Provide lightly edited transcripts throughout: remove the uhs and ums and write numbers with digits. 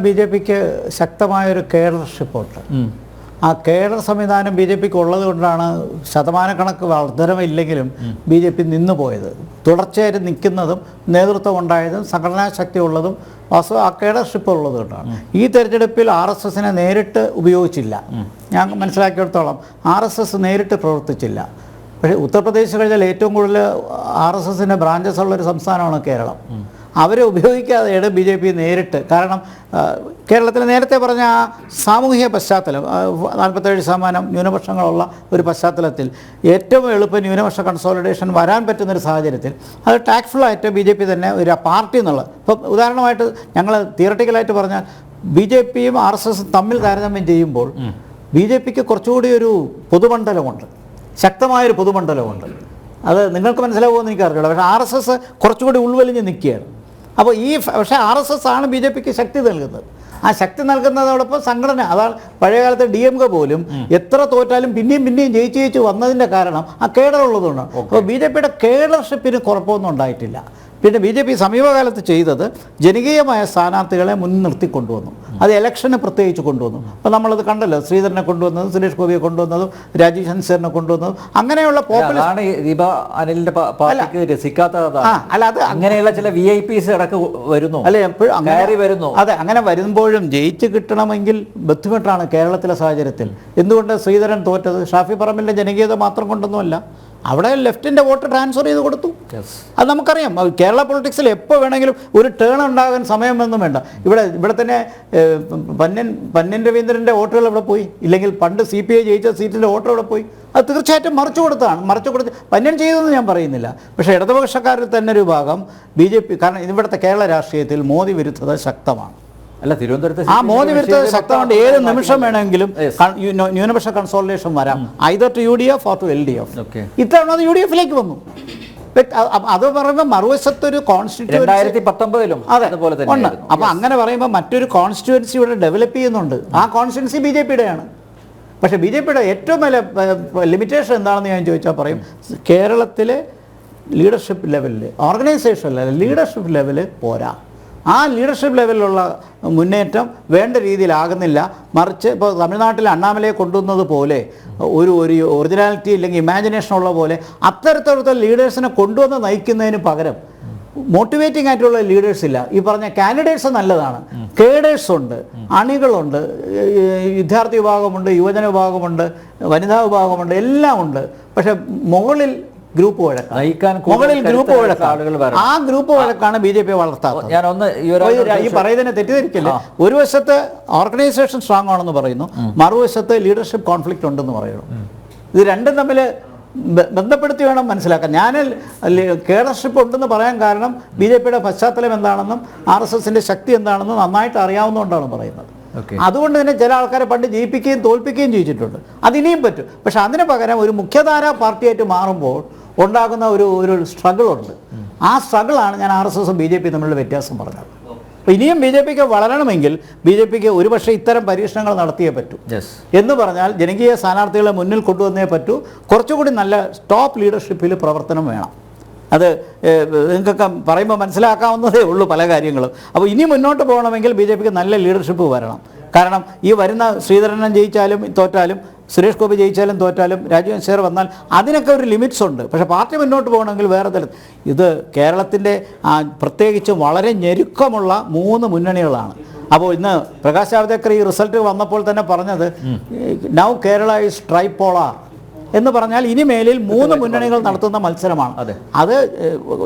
B J പിക്ക് ശക്തമായൊരു കേഡർഷിപ്പുണ്ട്. ആ cadre സംവിധാനം ബി ജെ പിക്ക് ഉള്ളത് കൊണ്ടാണ് ശതമാനക്കണക്ക് വർധനമില്ലെങ്കിലും ബി ജെ പി നിന്നു പോയത്. തുടർച്ചയായിട്ട് നിൽക്കുന്നതും നേതൃത്വം ഉണ്ടായതും സംഘടനാ ശക്തി ഉള്ളതും വാസ്തവ ആ കേഡർഷിപ്പ് ഉള്ളത് കൊണ്ടാണ്. ഈ തെരഞ്ഞെടുപ്പിൽ RSSനെ നേരിട്ട് ഉപയോഗിച്ചില്ല. ഞാൻ മനസ്സിലാക്കിയിടത്തോളം RSS നേരിട്ട് പ്രവർത്തിച്ചില്ല. പക്ഷേ ഉത്തർപ്രദേശ് കഴിഞ്ഞാൽ ഏറ്റവും കൂടുതൽ RSSൻ്റെ ബ്രാഞ്ചസ് ഉള്ളൊരു സംസ്ഥാനമാണ് കേരളം. അവരെ ഉപയോഗിക്കാതെയാണ് ബി ജെ പി നേരിട്ട്. കാരണം കേരളത്തിൽ നേരത്തെ പറഞ്ഞ ആ സാമൂഹിക പശ്ചാത്തലം 47% ന്യൂനപക്ഷങ്ങളുള്ള ഒരു പശ്ചാത്തലത്തിൽ ഏറ്റവും എളുപ്പം ന്യൂനപക്ഷ കൺസോളിഡേഷൻ വരാൻ പറ്റുന്നൊരു സാഹചര്യത്തിൽ അത് ടാക്ട്ഫുള്ളായിട്ട് ബി ജെ പി തന്നെ ഒരു പാർട്ടി എന്നുള്ളത്. ഇപ്പം ഉദാഹരണമായിട്ട് ഞങ്ങൾ തിയറട്ടിക്കലായിട്ട് പറഞ്ഞാൽ ബി ജെ പിയും RSS തമ്മിൽ താരതമ്യം ചെയ്യുമ്പോൾ ബി ജെ പിക്ക് കുറച്ചുകൂടി ഒരു പൊതുമണ്ഡലമുണ്ട്, ശക്തമായൊരു പൊതുമണ്ഡലമുണ്ട്. അത് നിങ്ങൾക്ക് മനസ്സിലാവുമെന്ന് എനിക്കറിയില്ല. പക്ഷേ RSS കുറച്ചുകൂടി ഉൾവലിഞ്ഞ് നിൽക്കുകയാണ്. അപ്പോൾ പക്ഷേ RSS ആണ് ബി ജെ പിക്ക് ശക്തി നൽകുന്നത്. ആ ശക്തി നൽകുന്നതോടൊപ്പം സംഘടന, അതാണ് പഴയകാലത്തെ DMK പോലും എത്ര തോറ്റാലും പിന്നെയും ജയിച്ച് വന്നതിൻ്റെ കാരണം ആ കേഡർ ഉള്ളതുകൊണ്ടാണ്. അപ്പോൾ ബി ജെ പിയുടെ കേഡർഷിപ്പിന് കുഴപ്പമൊന്നും ഉണ്ടായിട്ടില്ല. പിന്നെ ബി ജെ പി സമീപകാലത്ത് ചെയ്തത് ജനകീയമായ സ്ഥാനാർത്ഥികളെ മുൻനിർത്തി കൊണ്ടുവന്നു. അത് ഇലക്ഷന് പ്രത്യേകിച്ച് കൊണ്ടുവന്നു. അപ്പോൾ നമ്മളത് കണ്ടല്ലോ, ശ്രീധരനെ കൊണ്ടുവന്നതും സുരേഷ് ഗോപിയെ കൊണ്ടുവന്നതും രാജീവ് ചന്ദ്രശേഖരനെ കൊണ്ടുവന്നതും അങ്ങനെയുള്ള അങ്ങനെയുള്ള ചില VIPs വരുന്നു അല്ലെ എപ്പോഴും അങ്ങനെ വരുന്നു. അതെ, അങ്ങനെ വരുമ്പോഴും ജയിച്ച് കിട്ടണമെങ്കിൽ ബുദ്ധിമുട്ടാണ് കേരളത്തിലെ സാഹചര്യത്തിൽ. എന്തുകൊണ്ട് ശ്രീധരൻ തോറ്റത് ഷാഫി പറമ്പിലിൻ്റെ ജനകീയത മാത്രം കൊണ്ടൊന്നുമല്ല, അവിടെ ലെഫ്റ്റിൻ്റെ വോട്ട് ട്രാൻസ്ഫർ ചെയ്ത് കൊടുത്തു. അത് നമുക്കറിയാം. കേരള പൊളിറ്റിക്സിൽ എപ്പോൾ വേണമെങ്കിലും ഒരു ടേൺ ഉണ്ടാകാൻ സമയമൊന്നും വേണ്ട. ഇവിടെ തന്നെ പന്ന്യൻ രവീന്ദ്രൻ്റെ വോട്ടുകൾ ഇവിടെ പോയി, ഇല്ലെങ്കിൽ പണ്ട് CPI ജയിച്ച സീറ്റിൻ്റെ വോട്ടുകൾ ഇവിടെ പോയി. അത് തീർച്ചയായിട്ടും മറിച്ചു കൊടുത്ത് പന്ന്യൻ ചെയ്തതെന്ന് ഞാൻ പറയുന്നില്ല. പക്ഷേ ഇടതുപക്ഷക്കാരിൽ തന്നെ ഒരു ഭാഗം ബി ജെ പി, കാരണം ഇവിടുത്തെ കേരള രാഷ്ട്രീയത്തിൽ മോദി വിരുദ്ധത ശക്തമാണ്. അല്ല, തിരുവനന്തപുരത്ത് ആ മോദി വിരുദ്ധത ശക്തമുണ്ട്. ഏത് നിമിഷം വേണമെങ്കിലും ന്യൂനപക്ഷ കൺസോളിഡേഷൻ വരാം, either to UDF or to LDF. ഇത്തവണ അത് UDFിലേക്ക് വന്നു. അത് പറയുമ്പോൾ മറുവശത്തൊരു കോൺസ്റ്റിറ്റ്യൂവൻസി 2019 ഉണ്ട്. അപ്പോൾ അങ്ങനെ പറയുമ്പോൾ മറ്റൊരു കോൺസ്റ്റിറ്റ്യുവൻസി ഇവിടെ ഡെവലപ്പ് ചെയ്യുന്നുണ്ട്. ആ കോൺസ്റ്റിറ്റ്യുവൻസി ബി ജെ പിയുടെയാണ്. പക്ഷേ ബി ജെ പിയുടെ ഏറ്റവും വലിയ ലിമിറ്റേഷൻ എന്താണെന്ന് ഞാൻ ചോദിച്ചാൽ പറയും, കേരളത്തിലെ ലീഡർഷിപ്പ് ലെവലിൽ, ഓർഗനൈസേഷൻ ലെവൽ ലീഡർഷിപ്പ് ലെവല് പോരാ. ആ ലീഡർഷിപ്പ് ലെവലിലുള്ള മുന്നേറ്റം വേണ്ട രീതിയിലാകുന്നില്ല. മറിച്ച് ഇപ്പോൾ തമിഴ്നാട്ടിൽ അണ്ണാമലയെ കൊണ്ടുവന്നത് പോലെ ഒരു ഒറിജിനാലിറ്റി ഇല്ലെങ്കിൽ ഇമാജിനേഷൻ ഉള്ള പോലെ അത്തരത്തിലുള്ള ലീഡേഴ്സിനെ കൊണ്ടുവന്ന് നയിക്കുന്നതിന് പകരം മോട്ടിവേറ്റിംഗ് ആയിട്ടുള്ള ലീഡേഴ്സ് ഇല്ല. ഈ പറഞ്ഞ കാൻഡിഡേറ്റ്സ് നല്ലതാണ്, കേഡേഴ്സ് ഉണ്ട്, അണികളുണ്ട്, വിദ്യാർത്ഥി വിഭാഗമുണ്ട്, യുവജന വിഭാഗമുണ്ട്, വനിതാ വിഭാഗമുണ്ട്, എല്ലാം ഉണ്ട്. പക്ഷെ മുകളിൽ ഗ്രൂപ്പ് വഴക്കാണ്, മുകളിൽ ഗ്രൂപ്പ് വഴക്കാണ്. ആ ഗ്രൂപ്പ് വഴക്കാണ് ബി ജെ പി വളർത്താത്തത്. ഈ പറയുന്നതിനെ തെറ്റിദ്ധരിക്കില്ല. ഒരു വശത്ത് ഓർഗനൈസേഷൻ സ്ട്രോങ് ആണെന്ന് പറയുന്നു, മറുവശത്ത് ലീഡർഷിപ്പ് കോൺഫ്ലിക്റ്റ് ഉണ്ടെന്ന് പറയുന്നു. ഇത് രണ്ടും തമ്മിൽ ബന്ധപ്പെടുത്തി വേണം മനസ്സിലാക്കാൻ. ഞാൻ കേഡർഷിപ്പ് ഉണ്ടെന്ന് പറയാൻ കാരണം ബി ജെ പിയുടെ പശ്ചാത്തലം എന്താണെന്നും RSSൻ്റെ ശക്തി എന്താണെന്നും നന്നായിട്ട് അറിയാവുന്നതുകൊണ്ടാണ് പറയുന്നത്. അതുകൊണ്ട് തന്നെ ചില ആൾക്കാരെ പണ്ട് ജയിപ്പിക്കുകയും തോൽപ്പിക്കുകയും ചെയ്തിട്ടുണ്ട്. അതിനിയും പറ്റും. പക്ഷെ അതിന് പകരം ഒരു മുഖ്യധാരാ പാർട്ടിയായിട്ട് മാറുമ്പോൾ ഉണ്ടാകുന്ന ഒരു സ്ട്രഗിളുണ്ട്. ആ സ്ട്രഗിളാണ് ഞാൻ RSSും BJP തമ്മിലുള്ള വ്യത്യാസം പറഞ്ഞത്. അപ്പോൾ ഇനിയും ബി ജെ പിക്ക് വളരണമെങ്കിൽ ബി ജെ പിക്ക് ഒരുപക്ഷെ ഇത്തരം പരീക്ഷണങ്ങൾ നടത്തിയേ പറ്റൂ. എന്ന് പറഞ്ഞാൽ ജനകീയ സ്ഥാനാർത്ഥികളെ മുന്നിൽ കൊണ്ടുവന്നേ പറ്റൂ. കുറച്ചുകൂടി നല്ല ടോപ്പ് ലീഡർഷിപ്പിൽ പ്രവർത്തനം വേണം. അത് നിങ്ങൾക്കൊക്കെ പറയുമ്പോൾ മനസ്സിലാക്കാവുന്നതേ ഉള്ളൂ പല കാര്യങ്ങളും. അപ്പോൾ ഇനി മുന്നോട്ട് പോകണമെങ്കിൽ ബി ജെ പിക്ക് നല്ല ലീഡർഷിപ്പ് വരണം. കാരണം ഈ വരുന്ന ശ്രീധരൻ ജയിച്ചാലും തോറ്റാലും, സുരേഷ് ഗോപി ജയിച്ചാലും തോറ്റാലും, രാജീവ് ചന്ദ്രശേഖർ വന്നാൽ അതിനൊക്കെ ഒരു ലിമിറ്റ്സ് ഉണ്ട്. പക്ഷേ പാർട്ടി മുന്നോട്ട് പോകണമെങ്കിൽ വേറെ തരം. ഇത് കേരളത്തിൻ്റെ പ്രത്യേകിച്ചും വളരെ ഞെരുക്കമുള്ള 3 മുന്നണികളാണ്. അപ്പോൾ ഇന്ന് പ്രകാശ് ജാവ്ദേക്കർ ഈ റിസൾട്ട് വന്നപ്പോൾ തന്നെ പറഞ്ഞത് നൗ കേരള ഈസ് ട്രൈപോളാർ എന്ന് പറഞ്ഞാൽ ഇനി മേലിൽ 3 മുന്നണികൾ നടത്തുന്ന മത്സരമാണ്. അത്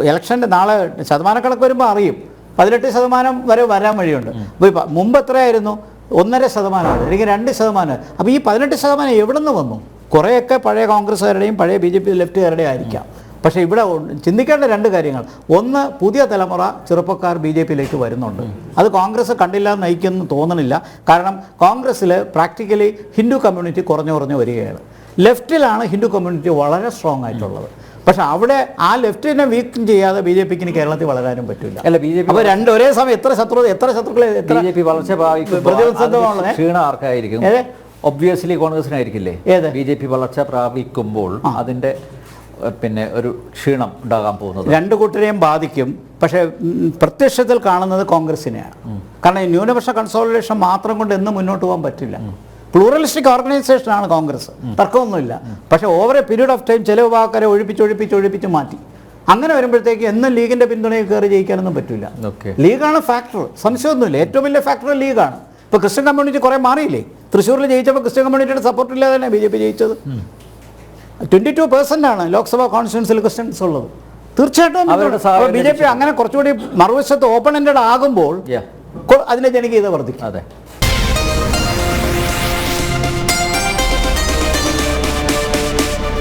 ഇലക്ഷൻ്റെ നാളെ ശതമാനക്കണക്ക് വരുമ്പോൾ അറിയും. 18% വരെ വരാൻ വഴിയുണ്ട്. അപ്പോൾ മുമ്പ് എത്രയായിരുന്നു? 1.5% അല്ലെങ്കിൽ 2%. അപ്പോൾ ഈ 18% എവിടെ നിന്ന് വന്നു? കുറേയൊക്കെ പഴയ കോൺഗ്രസ്സുകാരുടെയും പഴയ BJP ലെഫ്റ്റുകാരുടെയും ആയിരിക്കാം. പക്ഷേ ഇവിടെ ചിന്തിക്കേണ്ട 2 കാര്യങ്ങൾ. ഒന്ന്, പുതിയ തലമുറ ചെറുപ്പക്കാർ BJPയിലേക്ക് വരുന്നുണ്ട്. അത് കോൺഗ്രസ് കണ്ടില്ല നയിക്കുമെന്ന് തോന്നണില്ല. കാരണം കോൺഗ്രസ്സിൽ പ്രാക്ടിക്കലി ഹിന്ദു കമ്മ്യൂണിറ്റി കുറഞ്ഞു വരികയാണ്. ലെഫ്റ്റിലാണ് ഹിന്ദു കമ്മ്യൂണിറ്റി വളരെ സ്ട്രോങ് ആയിട്ടുള്ളത്. പക്ഷെ അവിടെ ആ ലെഫ്റ്റിനെ വീക്ക് ചെയ്യാതെ BJPക്ക് ഇനി കേരളത്തിൽ വളരാനും പറ്റില്ല. അല്ല, BJP അപ്പോൾ ഒരേ സമയം എത്ര ശത്രുക്കളെ BJP വളർച്ച ക്ഷീണം ആർക്കായിരിക്കും? ഒബ്വിയസ്ലി കോൺഗ്രസിനായിരിക്കില്ലേ? BJP വളർച്ച പ്രാപിക്കുമ്പോൾ അതിൻ്റെ പിന്നെ ഒരു ക്ഷീണം ഉണ്ടാകാൻ പോകുന്നത്? രണ്ട് കൂട്ടരെയും ബാധിക്കും. പക്ഷേ പ്രത്യക്ഷത്തിൽ കാണുന്നത് കോൺഗ്രസിനെയാണ്. കാരണം ഈ ന്യൂനപക്ഷ കൺസോളിഡേഷൻ മാത്രം കൊണ്ട് എന്നും മുന്നോട്ട് പോകാൻ പറ്റില്ല. പ്ലൂറലിസ്റ്റിക് ഓർഗനൈസേഷനാണ് കോൺഗ്രസ്, തർക്കമൊന്നുമില്ല. പക്ഷേ over A period of time ചില വിഭാഗക്കാരെ ഒഴിപ്പിച്ച് മാറ്റി. അങ്ങനെ വരുമ്പോഴത്തേക്ക് എന്നും ലീഗിൻ്റെ പിന്തുണയിൽ കയറി ജയിക്കാനൊന്നും പറ്റില്ല. ലീഗാണ് ഫാക്ടർ, സംശയമൊന്നുമില്ല. ഏറ്റവും വലിയ ഫാക്ടർ ലീഗാണ്. ഇപ്പോൾ ക്രിസ്ത്യൻ കമ്മ്യൂണിറ്റി കുറേ മാറിയില്ലേ? തൃശ്ശൂരിൽ ജയിച്ചപ്പോൾ ക്രിസ്ത്യൻ കമ്മ്യൂണിറ്റിയുടെ സപ്പോർട്ട് ഇല്ലാതെ തന്നെ BJP ജയിച്ചത്. 22% ലോക്സഭാ കോൺസ്റ്റിറ്റ്യുവൻസിൽ ക്രിസ്ത്യൻസ് ഉള്ളത്. തീർച്ചയായിട്ടും BJP അങ്ങനെ കുറച്ചുകൂടി മറുവശത്ത് ഓപ്പൺ എൻഡഡ് ആകുമ്പോൾ അതിൻ്റെ ജനകീയത വർദ്ധിക്കും. അതെ.